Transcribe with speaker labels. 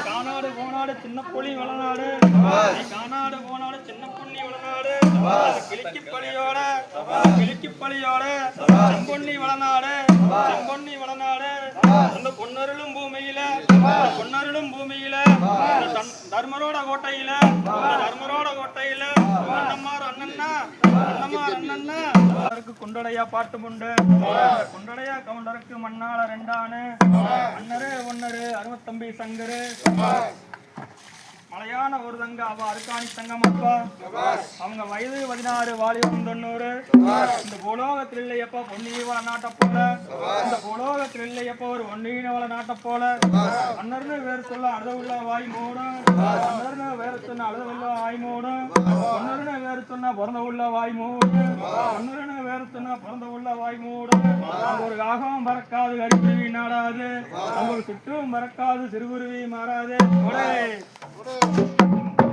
Speaker 1: கானாடு போனாடு சின்ன புலி வளநாடு கானாடு போனாடு சின்ன புள்ளி வளநாடு கிளிக்கிப்பலியோட செம்பொன்னி வளநாடு அந்த பொன்னருளும் பூமியில தர்மரோட கோட்டையில அண்ணன்னா குண்டடையா பாட்டு முண்டு குண்டடையா கவுண்டருக்கு மண்ணாள ரெண்டானு அண்ணரு ஒன்னரு அருவத்தம்பி சங்கரு மலையான ஒரு தங்க அவ அருக்காணி தங்கம் அப்பா அவங்க வயது 16 வாலிபம் 90 இந்த பூலோகத்தில் இல்லையப்பா பொன்னியவள நாட்டை போல இந்த பூலோகத்தில் இல்லையப்பா ஒரு ஒன்னியவள நாட்டை போல அன்னர்னு வேறு சொல்ல அழுத உள்ள வாய் மூடும் அன்னர்னு வேறு சொன்ன அழுத உள்ள வாய் மூடும் ஒன்னர்னு வேறு சொன்ன பிறந்த உள்ள வாய் மூடும் ஒன்னர்னு வேறு சொன்ன பிறந்த உள்ள வாய் மூடும் அங்க ஒரு காகம் பறக்காது கரிக்குருவி நாடாது அங்க ஒரு சுற்றும் பறக்காது சிறுகுருவி மாறாது